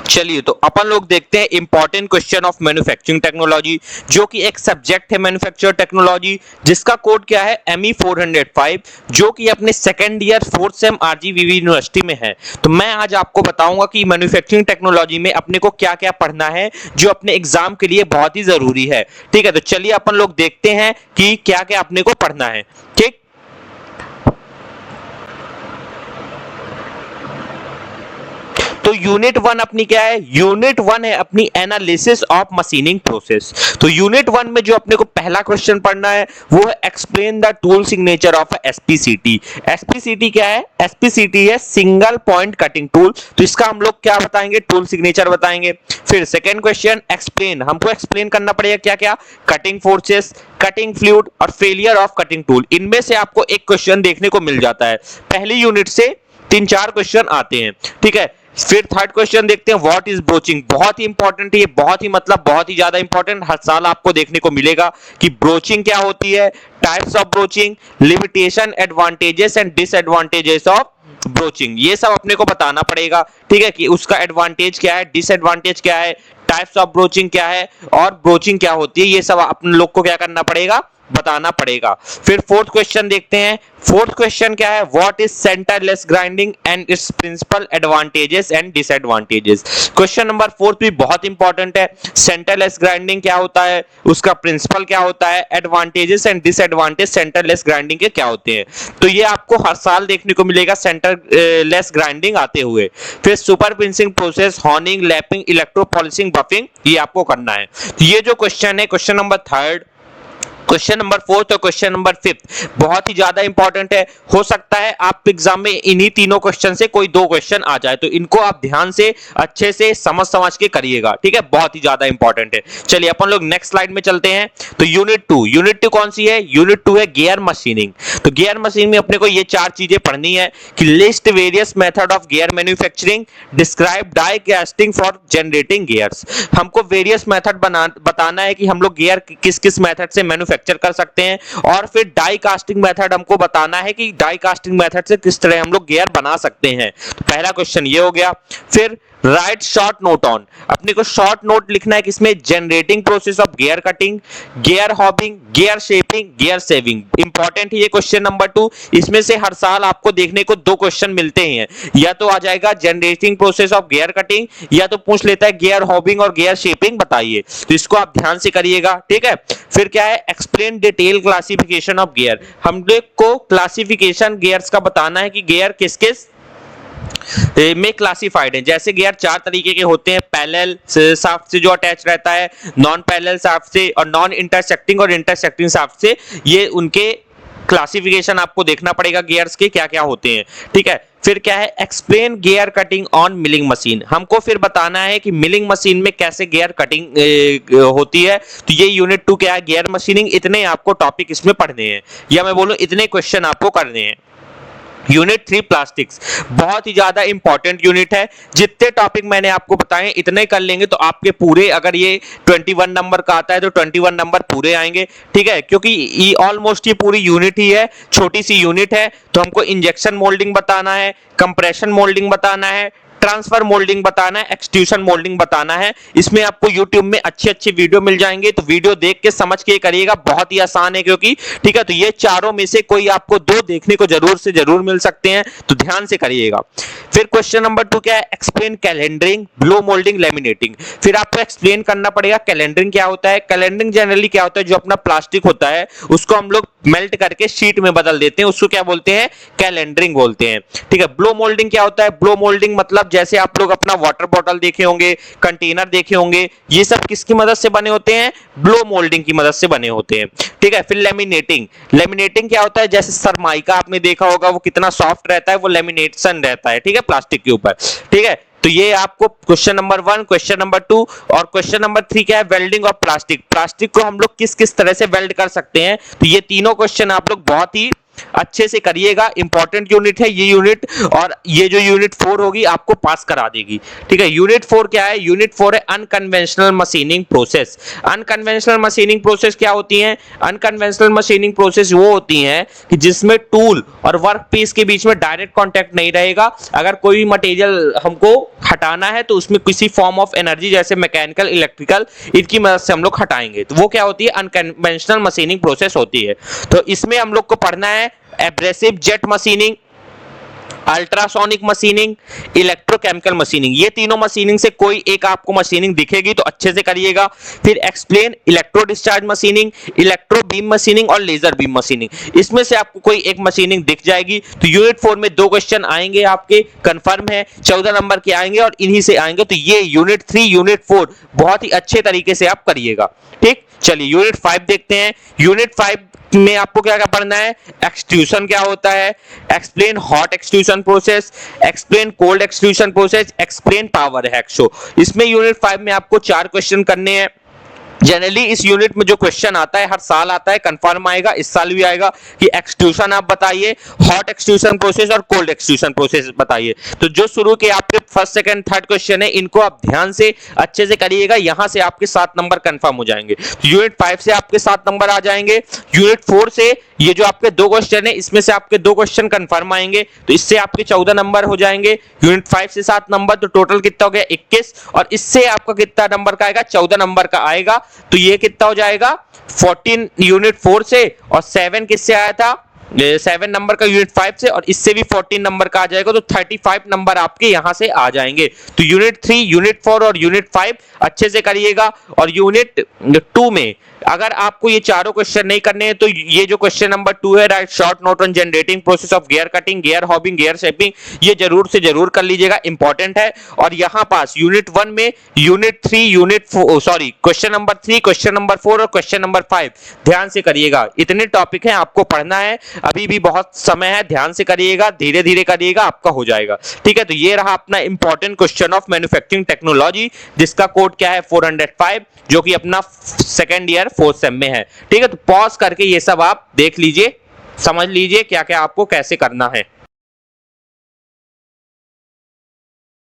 चलिए तो अपन लोग देखते हैं important question of manufacturing technology, जो कि एक सब्जेक्ट है मैन्युफैक्चर टेक्नोलॉजी, जिसका कोड क्या है ME 405, जो कि अपने second year fourth same RGVV university में है। तो मैं आज आपको बताऊंगा कि मैन्युफैक्चरिंग टेक्नोलॉजी में अपने को क्या क्या पढ़ना है, जो अपने एग्जाम के लिए बहुत ही जरूरी है। ठीक है, तो चलिए अपन लोग देखते हैं कि क्या क्या अपने को पढ़ना है। ठीक, तो यूनिट 1 अपनी क्या है? यूनिट 1 है अपनी एनालिसिस ऑफ मशीनिंग प्रोसेस। तो यूनिट 1 में जो अपने को पहला क्वेश्चन पढ़ना है वो है explain the tool signature of SPCT. SPCT क्या है? एसपीसीटी है सिंगल पॉइंट कटिंग टूल। तो इसका हम लोग क्या बताएंगे? टूल सिग्नेचर बताएंगे। फिर सेकंड क्वेश्चन एक्सप्लेन, हमको एक्सप्लेन करना पड़ेगा क्या क्या? कटिंग फोर्सेस, कटिंग फ्लूइड और फेलियर ऑफ कटिंग टूल। इनमें से आपको एक क्वेश्चन देखने को मिल जाता है। पहली यूनिट से 3-4 क्वेश्चन आते हैं। ठीक है, फिर थर्ड क्वेश्चन देखते हैं व्हाट इज ब्रोचिंग। बहुत ही इंपॉर्टेंट है ये, बहुत ही मतलब बहुत ही ज्यादा इंपॉर्टेंट, हर साल आपको देखने को मिलेगा कि ब्रोचिंग क्या होती है, types of broaching, limitation, advantages and disadvantages of broaching. ये सब अपने को बताना पड़ेगा। ठीक है, कि उसका एडवांटेज क्या है, डिसएडवांटेज क्या है, टाइप्स ऑफ ब्रोचिंग क्या है और ब्रोचिंग क्या होती है, ये सब अपने लोग को क्या करना पड़ेगा? बताना पड़ेगा। फिर फोर्थ क्वेश्चन देखते हैं। फोर्थ क्वेश्चन क्या है? What is centreless grinding and its principal advantages and disadvantages. Question number 4 भी बहुत इंपॉर्टेंट है। सेंटरलेस ग्राइंडिंग क्या होता है, उसका प्रिंसिपल क्या होता है, advantages and disadvantage centreless grinding के क्या होते हैं। तो ये आपको हर साल देखने को मिलेगा सेंटरलेस ग्राइंडिंग आते हुए। फिर super pinching process, horning, lapping, electro polishing, buffing, ये आपको करना है। तो ये जो क्वेश्चन है, क्वेश्चन नंबर 3, क्वेश्चन नंबर 4 और क्वेश्चन नंबर 5 बहुत ही ज्यादा इंपॉर्टेंट है। हो सकता है आप एग्जाम में इन्हीं तीनों क्वेश्चन से कोई 2 क्वेश्चन आ जाए, तो इनको आप ध्यान से अच्छे से समझ के करिएगा। ठीक है, बहुत ही ज्यादा इंपॉर्टेंट है। चलिए अपन लोग नेक्स्ट स्लाइड में चलते हैं। तो यूनिट 2 कौन सी है? यूनिट 2 है गियर मशीनिंग। तो गियर मशीनिंग में अपने को ये 4 चीजें पढ़नी है कि list various method of gear manufacturing, describe die casting for generating gears. हमको वेरियस मेथड बताना है कि हम लोग गियर किस किस मेथड से मैन्युफैक्चर कर सकते हैं, और फिर डाई कास्टिंग मेथड हमको बताना है कि डाई कास्टिंग मेथड से किस तरह हम लोग गियर बना सकते हैं। तो पहला क्वेश्चन ये हो गया। फिर राइट शॉर्ट नोट ऑन, अपने को शॉर्ट नोट लिखना है किसमें? Generating process of gear cutting, gear hobbing, gear shaping, gear saving. Important है ये क्वेश्चन नंबर 2। इसमें से हर साल आपको देखने को 2 क्वेश्चन मिलते हैं, या तो आ जाएगा generating process of gear cutting, या तो पूछ लेता है गियर हॉबिंग और गियर शेपिंग बताइए। तो इसको आप ध्यान से करिएगा। ठीक है, फिर क्या है? Explain detail classification of gear. हम लोग को क्लासिफिकेशन गियर्स का बताना है कि गियर किस किस में क्लासिफाइड है। जैसे गियर 4 तरीके के होते हैं, पैरेलल शाफ्ट से जो अटैच रहता है, नॉन पैरेलल शाफ्ट से, और नॉन इंटरसेक्टिंग और इंटरसेक्टिंग शाफ्ट से। ये उनके क्लासिफिकेशन आपको देखना पड़ेगा गियर्स के क्या क्या होते हैं। ठीक है, फिर क्या है? Explain gear cutting on milling machine. हमको फिर बताना है कि मिलिंग मशीन में कैसे गियर कटिंग होती है। तो ये यूनिट 2 क्या है? Gear machining. इतने आपको टॉपिक इसमें पढ़ने हैं, या मैं बोलूं इतने क्वेश्चन आपको करने हैं। यूनिट 3 प्लास्टिक्स, बहुत ही ज्यादा इंपॉर्टेंट यूनिट है। जितने टॉपिक मैंने आपको बताए इतने कर लेंगे तो आपके पूरे, अगर ये 21 नंबर का आता है तो 21 नंबर पूरे आएंगे। ठीक है, क्योंकि ये ऑलमोस्ट ये पूरी यूनिट ही है, छोटी सी यूनिट है। तो हमको इंजेक्शन मोल्डिंग बताना है, कंप्रेशन मोल्डिंग बताना है, ट्रांसफर मोल्डिंग बताना है, एक्सट्रूशन मोल्डिंग बताना है। इसमें आपको YouTube में अच्छे अच्छे वीडियो मिल जाएंगे, तो वीडियो देख के समझ के करिएगा। बहुत ही आसान है क्योंकि, ठीक है। तो ये चारों में से कोई आपको 2 देखने को जरूर से जरूर मिल सकते हैं, तो ध्यान से करिएगा। फिर क्वेश्चन नंबर 2 क्या है? Explain calendering, blow moulding, laminating. फिर आपको एक्सप्लेन करना पड़ेगा कैलेंडरिंग क्या होता है। कैलेंडरिंग जनरली क्या होता है? जो अपना प्लास्टिक होता है उसको हम लोग मेल्ट करके शीट में बदल देते हैं, उसको क्या बोलते हैं? कैलेंडरिंग बोलते हैं। ठीक है। ब्लो मोल्डिंग क्या होता है? ब्लो मोल्डिंग मतलब जैसे आप लोग अपना वाटर बॉटल देखे होंगे, कंटेनर देखे होंगे, ये सब किसकी मदद से बने होते हैं? ब्लो मोल्डिंग की मदद से बने होते हैं। ठीक है। फिर लेमिनेटिंग, लेमिनेटिंग क्या होता है? जैसे सरमाइका आपने देखा होगा, वो कितना सॉफ्ट रहता है, वो लेमिनेशन रहता है, ठीक है, प्लास्टिक के ऊपर। ठीक है। तो ये आपको क्वेश्चन नंबर 1, क्वेश्चन नंबर 2 और क्वेश्चन नंबर 3 क्या है? Welding of plastic. प्लास्टिक को हम लोग किस किस तरह से वेल्ड कर सकते हैं, तो ये तीनों क्वेश्चन आप लोग बहुत ही अच्छे से करिएगा, इंपॉर्टेंट यूनिट है ये यूनिट, और ये जो यूनिट 4 होगी आपको पास करा देगी। ठीक है, यूनिट 4 क्या है? यूनिट 4 है unconventional machining process. Unconventional machining process क्या होती है? अनकन्वेंशनल मशीनिंग प्रोसेस वो होती हैं कि जिसमें टूल और वर्क पीस के बीच में डायरेक्ट कांटेक्ट नहीं रहेगा। अगर कोई भी मटेरियल हमको हटाना है तो उसमें किसी फॉर्म ऑफ एनर्जी जैसे मैकेनिकल, इलेक्ट्रिकल, इनकी मदद से हम लोग हटाएंगे, तो वो क्या होती है? अनकन्वेंशनल मशीनिंग प्रोसेस होती है। तो इसमें हम लोग को पढ़ना है abrasive jet machining, ultrasonic machining, electrochemical machining. ये तीनों मशीनिंग से कोई एक आपको मशीनिंग दिखेगी तो अच्छे से करिएगा। फिर explain electro discharge machining, electro beam machining और लेजर बीम मशीनिंग। इसमें से आपको कोई एक मशीनिंग दिख जाएगी। तो यूनिट 4 में 2 क्वेश्चन आएंगे आपके, कंफर्म है, 14 नंबर के आएंगे और इन्हीं से आएंगे। तो ये यूनिट 3, यूनिट 4 बहुत ही अच्छे तरीके से आप करिएगा। ठीक, चलिए यूनिट 5 देखते हैं। यूनिट 5 में आपको क्या क्या पढ़ना है? एक्सट्रूशन क्या होता है, explain hot extrusion process, explain cold extrusion process, explain power hacksaw. इसमें यूनिट 5 में आपको 4 क्वेश्चन करने हैं। जनरली इस यूनिट में जो क्वेश्चन आता है हर साल आता है, कंफर्म आएगा, इस साल भी आएगा कि एक्सट्रूशन आप बताइए, हॉट एक्सट्रूशन प्रोसेस और कोल्ड एक्सट्रूशन प्रोसेस बताइए। तो जो शुरू के आपके फर्स्ट, सेकंड, थर्ड क्वेश्चन है इनको आप ध्यान से अच्छे से करिएगा, यहां से आपके 7 नंबर कंफर्म हो जाएंगे। तो यूनिट 5 से आपके 7 नंबर आ जाएंगे। यूनिट 4 से ये जो आपके 2 क्वेश्चन है इसमें से आपके 2 क्वेश्चन कंफर्म आएंगे, तो इससे आपके 14 नंबर हो जाएंगे। यूनिट 5 से 7 नंबर, तो टोटल कितना हो गया? 21, और इससे आपका कितना नंबर का आएगा? 14 नंबर का आएगा। तो ये कितना हो जाएगा? 14 यूनिट 4 से, और 7 किससे आया था? 7 नंबर का यूनिट 5 से, और इससे भी 14 नंबर का आ जाएगा। तो 35 नंबर आपके यहां से आ जाएंगे। तो यूनिट 3, यूनिट 4 और यूनिट 5 अच्छे से करिएगा। और यूनिट 2 में अगर आपको ये चारों क्वेश्चन नहीं करने हैं तो ये जो क्वेश्चन नंबर 2 है, right short note on generating process of gear cutting, gear hobbing, gear shaping, ये जरूर से जरूर कर लीजिएगा, इंपॉर्टेंट है। और यहां पास यूनिट 1 में unit 3, unit 4, sorry question number 3, question number 4 और क्वेश्चन नंबर 5 ध्यान से करिएगा। इतने टॉपिक हैं आपको पढ़ना है, अभी भी बहुत समय है, ध्यान से करिएगा, धीरे धीरे करिएगा, आपका हो जाएगा। ठीक है, तो ये रहा अपना important question of manufacturing technology, जिसका कोड क्या है? 405, जो कि अपना सेकेंड ईयर 4th सेम में है। ठीक है, तो पॉज करके ये सब आप देख लीजिए, समझ लीजिए क्या क्या आपको कैसे करना है।